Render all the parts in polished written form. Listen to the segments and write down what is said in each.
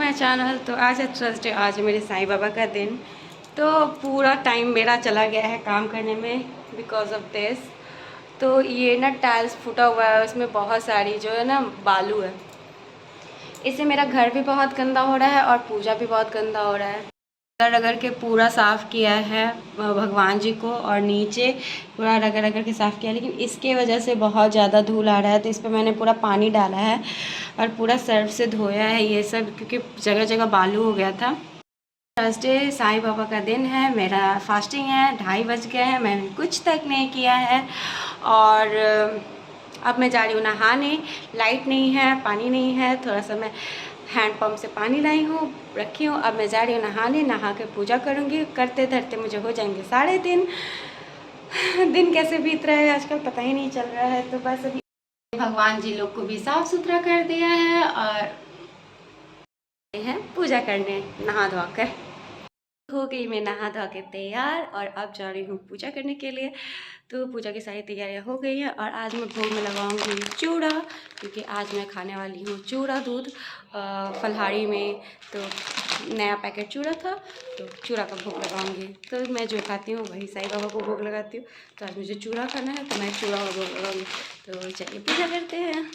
My channel. तो आज है थर्सडे, आज है मेरे साईं बाबा का दिन। तो पूरा टाइम मेरा चला गया है काम करने में बिकॉज ऑफ दिस। तो ये ना टाइल्स फूटा हुआ है, उसमें बहुत सारी जो है ना बालू है। इससे मेरा घर भी बहुत गंदा हो रहा है और पूजा भी बहुत गंदा हो रहा है। रगड़ के पूरा साफ़ किया है भगवान जी को, और नीचे पूरा रगड़ रगड़ के साफ़ किया, लेकिन इसके वजह से बहुत ज़्यादा धूल आ रहा है। तो इस पर मैंने पूरा पानी डाला है और पूरा सर्फ से धोया है ये सब, क्योंकि जगह जगह बालू हो गया था। थर्सडे साईं बाबा का दिन है, मेरा फास्टिंग है, 2:30 बज गए हैं, मैंने कुछ तक नहीं किया है। और अब मैं जा रही हूँ नहाने। लाइट नहीं है, पानी नहीं है, थोड़ा सा मैं हैंडपम्प से पानी लाई हूँ, रखी हूँ। अब मैं जा रही हूँ नहाने, नहा के पूजा करूँगी। करते धरते मुझे हो जाएंगे 3:30। दिन कैसे बीत रहा है आजकल पता ही नहीं चल रहा है। तो बस अभी भगवान जी लोग को भी साफ़ सुथरा कर दिया है और हैं पूजा करने नहा धोआ कर। हो गई मैं नहा धो के तैयार और अब जा रही हूँ पूजा करने के लिए। तो पूजा की सारी तैयारियाँ हो गई हैं और आज मैं भोग में लगाऊंगी चूड़ा, क्योंकि आज मैं खाने वाली हूँ चूड़ा दूध फलहारी में। तो नया पैकेट चूड़ा था, तो चूड़ा का भोग लगाऊंगी। तो मैं जो खाती हूँ वही साईं बाबा को भोग लगाती हूँ। तो आज मुझे चूड़ा खाना है, तो मैं चूड़ा का भोग लगाऊंगी। तो चलिए पूजा करते हैं।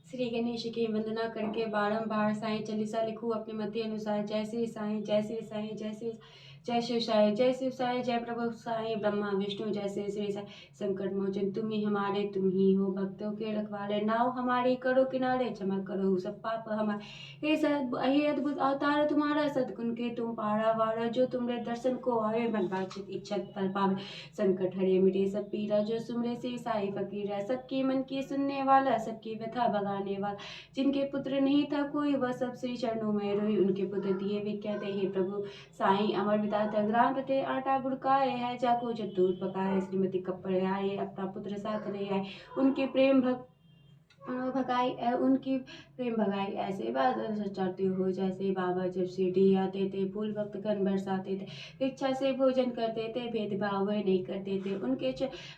श्री गणेश की वंदना करके बारंबार साईं चालीसा लिखूं अपने मति अनुसार। जय श्री साईं, जय श्री साईं, जय श्री जय शिव साई, जय शिव साई, जय प्रभु साईं ब्रह्मा विष्णु, जय श्री श्री साई संकट मोचन। तुम ही हमारे, तुम ही हो भक्तों के रखवाले। नाव हमारी करो किनारे, क्षमा करो सब पाप हमारे। हे अद्भुत अवतार तुम्हारा, सदगुण के तुम पारा वारा। जो तुमरे दर्शन को आवे, मन वांछित इच्छा फल पावे। संकट हरे मिटे सब पीरा, जो सुमरे श्री साई फकीरा। सबकी मन की सुनने वाला, सबकी व्यथा भगाने वाला। जिनके पुत्र नहीं था कोई, वह सब श्री चरणों में रोई। उनके पुत्र दिए विख्यात हे प्रभु साईं अमर विधाता। ग्राम प्रति आटा बुड़काए है, जाको जब दूध पकाए। श्रीमती कपड़ आए, अपना पुत्र साथ ले आए। उनके प्रेम भगाई उनकी प्रेम भगाई। ऐसे बादल चढ़ते हो जैसे बाबा जब शिरडी आते थे। फूल भक्त गण बरसाते थे, इच्छा से भोजन करते थे, भेदभाव नहीं करते थे।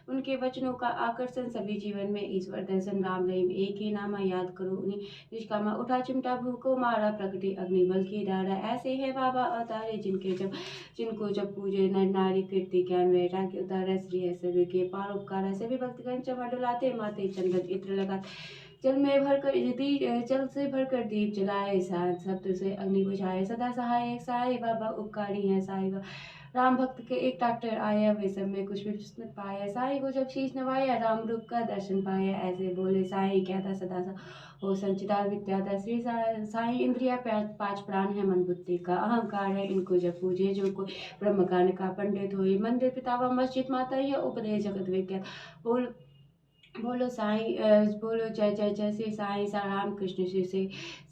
उनके वचनों का आकर्षण सभी जीवन में ईश्वर दर्शन। राम रहीम एक ही नामा, याद करो उन्हीं निष्कामा। उठा चिमटा भूखो मारा, प्रगति अग्निबल की धारा। ऐसे है बाबा अवतारे, जिनको जब पूजे नर नारी। कीर्ति ज्ञान वैराग्य उतारा, श्री है सभी के पारोपकार। सभी भक्तगण चमर डुलाते, माथे चंदन इत्र लगाते। जल से भरकर दीप जलाए, सत्य से अग्नि बुझाए। सदा सहाय साई बाबा उपकारी है साई बाबा। राम भक्त के एक डॉक्टर आया, वे सब में कुछ विस्मत पाया। साई को जब शीश नवाया, राम रूप का दर्शन पाया। ऐसे बोले साई क्या था सदा सा हो संचिता विद्या था। श्री साई इंद्रिया पांच प्राण है, मन बुद्धि का अहंकार है। इनको जब पूजे जो कोई, ब्रह्म ज्ञान का पंडित होए। मंदिर पितावा मस्जिद माता, यह उपदेश जगत विख्यात। बोलो बोलो जय जय जय श्री साई सा राम कृष्ण श्री से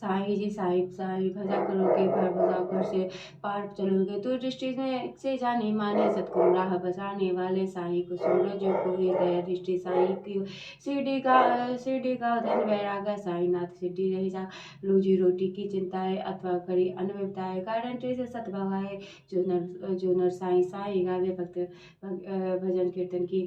साई जी साई साई। भजा करोगे भर भजा कर से पार चलोगे। तो दृष्टि से जाने माने, सतगुरु राह बसाने वाले। साई को सुनो जो कोई दया दृष्टि साई की। शिरडी का धन वैरागा, साई नाथ सिद्धि रही जा। रोजी रोटी की चिंताएं अथवा करी अन्न विपदाएं। कारण से सतभावाए, जो नर साई साई गावे। भक्त भजन कीर्तन की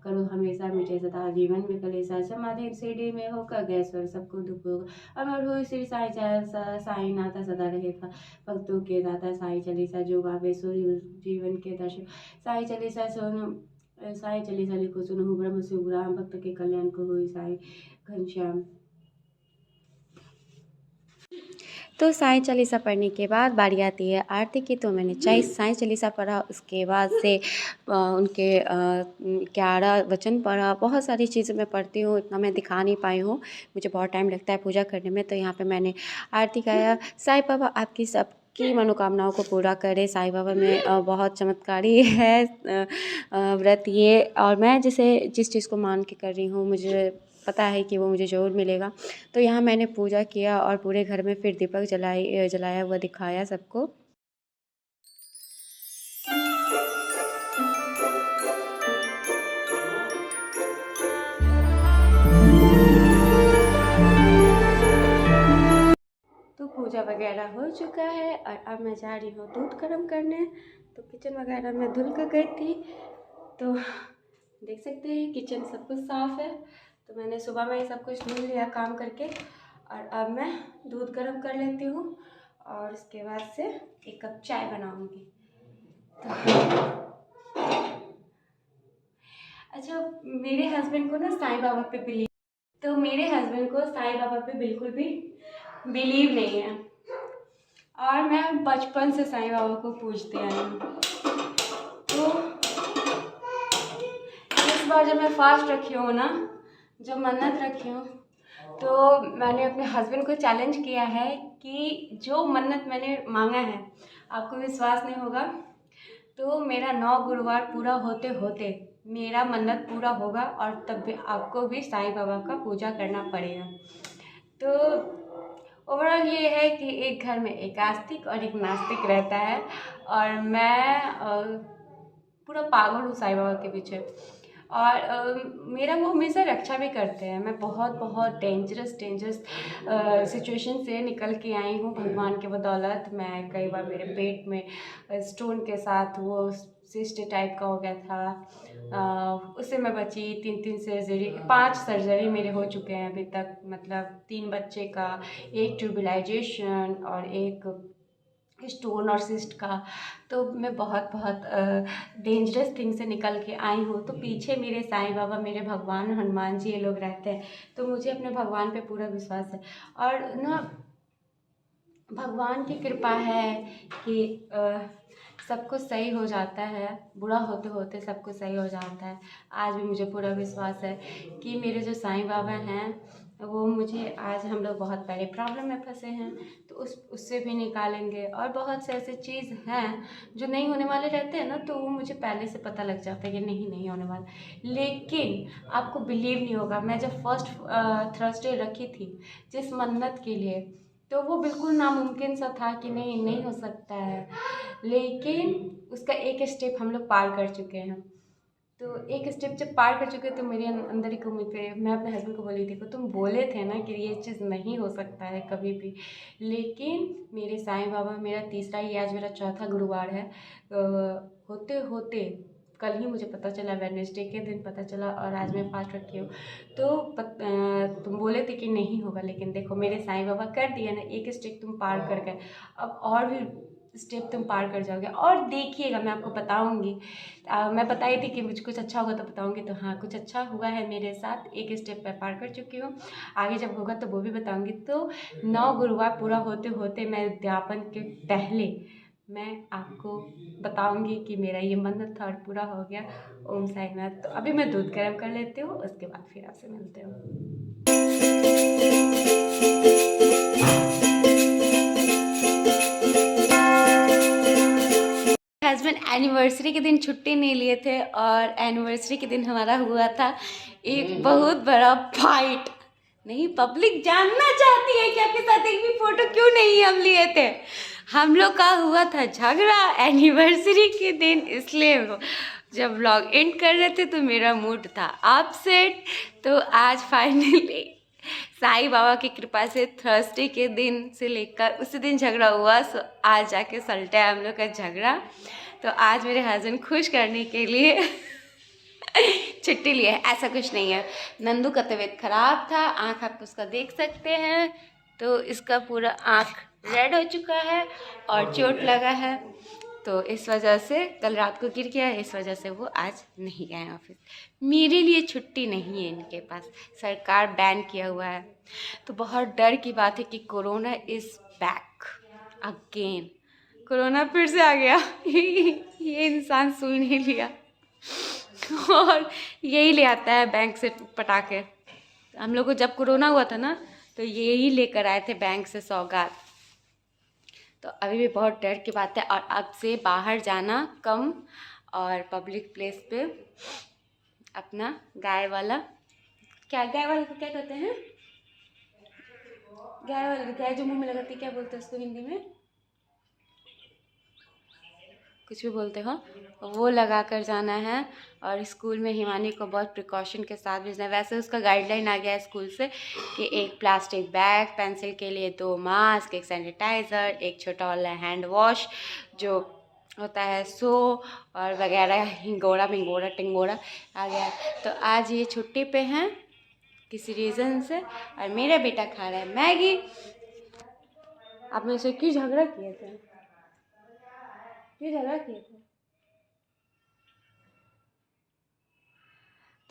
करो हमेशा, मिटे सदा जीवन में कलेसा। समाधि सीढ़ी में होकर गए स्वर, सबको दुख होगा। अमर हुई श्री साई साई नाथा, सदा रहेगा भक्तों के दाता। साई चालीसा जो गावे, सो जीवन के दर्शन। साई चालीसा सुनो, साई चालीसा लिखो सुनो। ब्रह्म शिव राम भक्त के कल्याण को हुई साई घनश्याम। तो साईं चालीसा पढ़ने के बाद बारी आती है आरती की। तो मैंने साईं चालीसा पढ़ा, उसके बाद से उनके 11 वचन पढ़ा। बहुत सारी चीज़ें मैं पढ़ती हूँ, इतना मैं दिखा नहीं पाई हूँ, मुझे बहुत टाइम लगता है पूजा करने में। तो यहाँ पे मैंने आरती गाया। साईं बाबा आपकी सबकी मनोकामनाओं को पूरा करे। साईं बाबा में बहुत चमत्कारी है व्रत ये, और मैं जिस चीज़ को मान के कर रही हूँ, मुझे पता है कि वो मुझे ज़रूर मिलेगा। तो यहाँ मैंने पूजा किया और पूरे घर में फिर दीपक जलाया हुआ दिखाया सबको। वगैरह हो चुका है और अब मैं जा रही हूँ दूध गर्म करने। तो किचन वगैरह मैं धुल कर गई थी, तो देख सकते हैं किचन सब कुछ साफ़ है। तो मैंने सुबह में ही सब कुछ धुल लिया काम करके, और अब मैं दूध गर्म कर लेती हूँ और उसके बाद से एक कप चाय बनाऊँगी। अच्छा, मेरे हस्बैंड को ना साईं बाबा पे बिलीव, तो मेरे हस्बैंड को साईं बाबा पे बिल्कुल भी बिलीव नहीं है, और मैं बचपन से साईं बाबा को पूजती आई हूँ। तो इस बार जब मैं फास्ट रखी हूँ ना, जब मन्नत रखी हूँ, तो मैंने अपने हस्बैंड को चैलेंज किया है कि जो मन्नत मैंने मांगा है, आपको विश्वास नहीं होगा, तो मेरा 9 गुरुवार पूरा होते होते मेरा मन्नत पूरा होगा, और तब भी आपको भी साईं बाबा का पूजा करना पड़ेगा। तो ओवरऑल ये है कि एक घर में एक आस्तिक और एक नास्तिक रहता है, और मैं पूरा पागल हूँ साईं बाबा के पीछे, और मेरा वो हमेशा रक्षा भी करते हैं। मैं बहुत बहुत डेंजरस सिचुएशन से निकल के आई हूँ भगवान के बदौलत। मैं कई बार मेरे पेट में स्टोन के साथ वो सिस्ट टाइप का हो गया था, उससे मैं बची। 3 सर्जरी, 5 सर्जरी मेरे हो चुके हैं अभी तक, मतलब 3 बच्चे का, 1 ट्यूबलाइजेशन और 1 स्टोन और सिस्ट का। तो मैं बहुत बहुत डेंजरस थिंग से निकल के आई हूँ। तो पीछे मेरे साईं बाबा, मेरे भगवान हनुमान जी, ये लोग रहते हैं। तो मुझे अपने भगवान पे पूरा विश्वास है, और ना भगवान की कृपा है कि सब कुछ सही हो जाता है, बुरा होते होते सब कुछ सही हो जाता है। आज भी मुझे पूरा विश्वास है कि मेरे जो साईं बाबा हैं वो मुझे, आज हम लोग बहुत बड़े प्रॉब्लम में फंसे हैं तो उससे भी निकालेंगे। और बहुत से ऐसे चीज़ हैं जो नहीं होने वाले रहते हैं ना, तो वो मुझे पहले से पता लग जाता है कि नहीं होने वाला। लेकिन आपको बिलीव नहीं होगा, मैं जब फर्स्ट थर्सडे रखी थी जिस मन्नत के लिए, तो वो बिल्कुल नामुमकिन सा था कि नहीं हो सकता है, लेकिन उसका एक स्टेप हम लोग पार कर चुके हैं। तो एक स्टेप जब पार कर चुके तो मेरे अंदर एक उम्मीद पे मैं अपने हस्बैंड को बोली, देखो तुम बोले थे ना कि ये चीज़ नहीं हो सकता है कभी भी, लेकिन मेरे साईं बाबा, मेरा तीसरा ही, आज मेरा चौथा गुरुवार है, होते होते कल ही मुझे पता चला, वेडनेसडे के दिन पता चला, और आज मैं फास्ट रखी हूँ। तो तुम बोले थे कि नहीं होगा, लेकिन देखो मेरे साईं बाबा कर दिया ना, एक स्टेप तुम पार कर गए, अब और भी स्टेप तुम पार कर जाओगे। और देखिएगा, मैं आपको बताऊंगी, मैं बताई थी कि मुझे कुछ अच्छा होगा तो बताऊंगी, तो हाँ कुछ अच्छा हुआ है मेरे साथ, एक स्टेप मैं पार कर चुकी हूँ। आगे जब होगा तो वो भी बताऊंगी। तो 9 गुरुवार पूरा होते होते मैं उद्यापन के पहले मैं आपको बताऊंगी कि मेरा ये मन्नत था और पूरा हो गया। ओम साईनाथ। तो अभी मैं दूध गर्म कर लेती हूँ, उसके बाद फिर आपसे मिलते हूँ। हस्बैंड एनिवर्सरी के दिन छुट्टी नहीं लिए थे, और एनिवर्सरी के दिन हमारा हुआ था एक बहुत बड़ा फाइट। नहीं, पब्लिक जानना चाहती है कि आपके साथ एक भी फोटो क्यों नहीं हम लिए थे। हम लोग का हुआ था झगड़ा एनिवर्सरी के दिन, इसलिए जब व्लॉग एंड कर रहे थे तो मेरा मूड था अपसेट। तो आज फाइनली साईं बाबा की कृपा से थर्सडे के दिन से लेकर उसी दिन झगड़ा हुआ, सो आज जाके सलटा है हम लोग का झगड़ा। तो आज मेरे हस्बैंड खुश करने के लिए छुट्टी ली है, ऐसा कुछ नहीं है। नंदू का तबीयत खराब था, आँख आप उसका देख सकते हैं, तो इसका पूरा आँख रेड हो चुका है और चोट लगा है, तो इस वजह से कल रात को गिर गया, इस वजह से वो आज नहीं गए ऑफिस। मेरे लिए छुट्टी नहीं है इनके पास, सरकार बैन किया हुआ है। तो बहुत डर की बात है कि corona is back again, corona फिर से आ गया। ये इंसान सुन नहीं लिया और यही ले आता है बैंक से पटाखे। हम लोग को जब कोरोना हुआ था ना, तो यही लेकर आए थे बैंक से सौगात। तो अभी भी बहुत डर की बात है, और अब से बाहर जाना कम, और पब्लिक प्लेस पे अपना गाय वाला को क्या कहते हैं, गाय जो मुंह में लगाती है, क्या बोलते हैं उसको हिंदी में, कुछ भी बोलते हो, वो लगा कर जाना है। और स्कूल में हिमानी को बहुत प्रिकॉशन के साथ भेजना है। वैसे उसका गाइडलाइन आ गया है स्कूल से कि एक प्लास्टिक बैग, पेंसिल के लिए 2 मास्क, एक सैनिटाइज़र, एक छोटा वाला हैंड वॉश जो होता है सो, और वगैरह हिंगोड़ा मिंगोड़ा टिंगोड़ा आ गया है। तो आज ये छुट्टी पे हैं किसी रीज़न से, और मेरा बेटा खा रहा है मैगी। आप मेरे से क्यों झगड़ा किए थे? क्यों झगड़ा किए थे?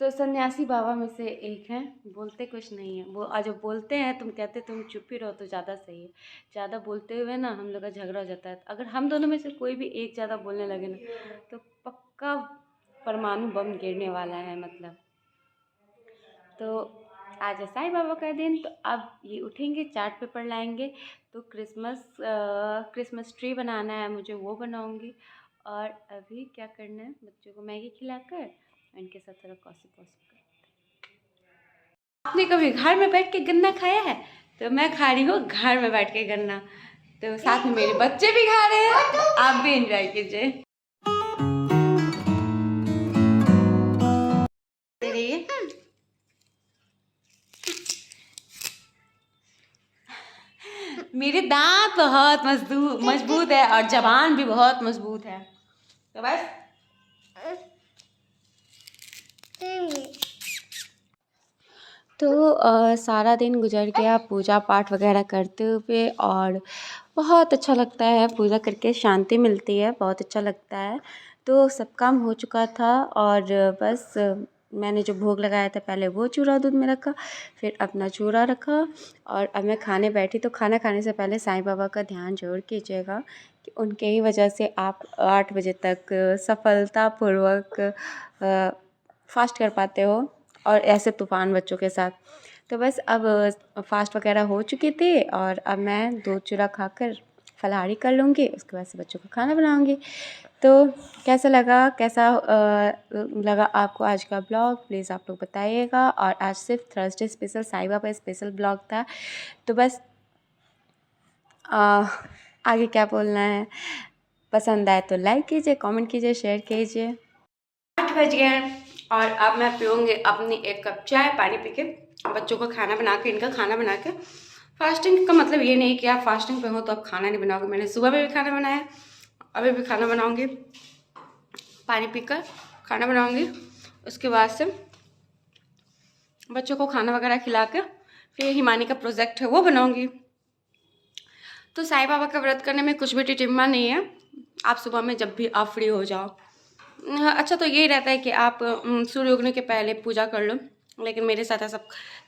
तो सन्यासी बाबा में से एक हैं, बोलते कुछ नहीं है वो, और जब बोलते हैं तुम कहते तुम चुप ही रहो तो ज़्यादा सही है। ज़्यादा बोलते हुए ना हम लोग का झगड़ा हो जाता है। अगर हम दोनों में से कोई भी एक ज़्यादा बोलने लगे ना तो पक्का परमाणु बम गिरने वाला है मतलब। तो आज है साईं बाबा का दिन, तो अब ये उठेंगे, चार्ट पेपर लाएंगे, तो क्रिसमस ट्री बनाना है मुझे, वो बनाऊंगी। और अभी क्या करना है, बच्चों को मैगी खिलाकर इनके साथ थोड़ा कॉसिप वॉसिप कर। आपने कभी घर में बैठ के गन्ना खाया है? तो मैं खा रही हूँ घर में बैठ के गन्ना, तो साथ में मेरे बच्चे भी खा रहे हैं, तो आप भी एंजॉय कीजिए। मेरे दांत बहुत मजबूत है और जबान भी बहुत मजबूत है। तो बस तो सारा दिन गुजर गया पूजा पाठ वगैरह करते हुए, और बहुत अच्छा लगता है पूजा करके, शांति मिलती है, बहुत अच्छा लगता है। तो सब काम हो चुका था, और बस मैंने जो भोग लगाया था पहले वो चूरा दूध में रखा, फिर अपना चूरा रखा, और अब मैं खाने बैठी। तो खाना खाने से पहले साईं बाबा का ध्यान जरूर कीजिएगा कि उनके ही वजह से आप 8 बजे तक सफलतापूर्वक फास्ट कर पाते हो, और ऐसे तूफ़ान बच्चों के साथ। तो बस अब फास्ट वगैरह हो चुकी थी, और अब मैं दूध चूरा खाकर फलाहारी कर लूँगी, उसके बाद से बच्चों को खाना बनाऊँगी। तो कैसा लगा आपको आज का ब्लॉग, प्लीज़ आप लोग बताइएगा। और आज सिर्फ Thursday special Sai Baba special blog था। तो बस आगे क्या बोलना है, पसंद आए तो लाइक कीजिए, कमेंट कीजिए, शेयर कीजिए। 8 बज गए हैं, और अब मैं पीऊँगी अपनी 1 कप चाय, पानी पी के बच्चों को खाना बना के, इनका खाना बना के। फास्टिंग का मतलब ये नहीं कि आप फास्टिंग पे हो तो आप खाना नहीं बनाओगे। मैंने सुबह में भी खाना बनाया, अभी भी खाना बनाऊँगी, पानी पीकर खाना बनाऊँगी। उसके बाद से बच्चों को खाना वगैरह खिला के फिर हिमानी का प्रोजेक्ट है वो बनाऊँगी। तो साईं बाबा का व्रत करने में कुछ भी टिटिम्मा नहीं है। आप सुबह में जब भी आप फ्री हो जाओ। अच्छा तो यही रहता है कि आप सूर्य उगने के पहले पूजा कर लो, लेकिन मेरे साथ ऐसा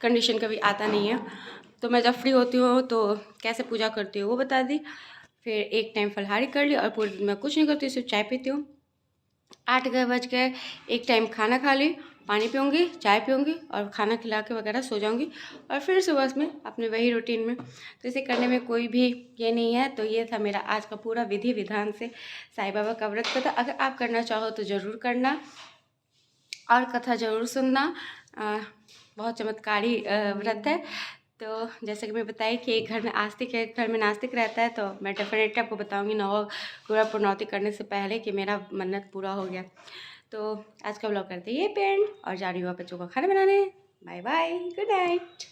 कंडीशन कभी आता नहीं है। तो मैं जब फ्री होती हूँ तो कैसे पूजा करती हूँ वो बता दी। फिर एक टाइम फलाहारी कर ली, और पूरे दिन मैं कुछ नहीं करती, सिर्फ चाय पीती हूँ। 8 बज गए, एक टाइम खाना खा ली, पानी पीऊँगी, चाय पीऊँगी, और खाना खिला के वगैरह सो जाऊँगी, और फिर सुबह में अपने वही रूटीन में। तो इसे करने में कोई भी ये नहीं है। तो ये था मेरा आज का पूरा विधि विधान से साईं बाबा का व्रत का था। अगर आप करना चाहो तो ज़रूर करना, और कथा ज़रूर सुनना। बहुत चमत्कारी व्रत है। तो जैसे कि मैं बताई कि एक घर में आस्तिक है, एक घर में नास्तिक रहता है, तो मैं डेफिनेटली आपको बताऊंगी नवग्रह पुनौती करने से पहले कि मेरा मन्नत पूरा हो गया। तो आज का ब्लॉग करते ही पेंट, और जा रही हूँ बच्चों को खाना बनाने। Bye bye, good night.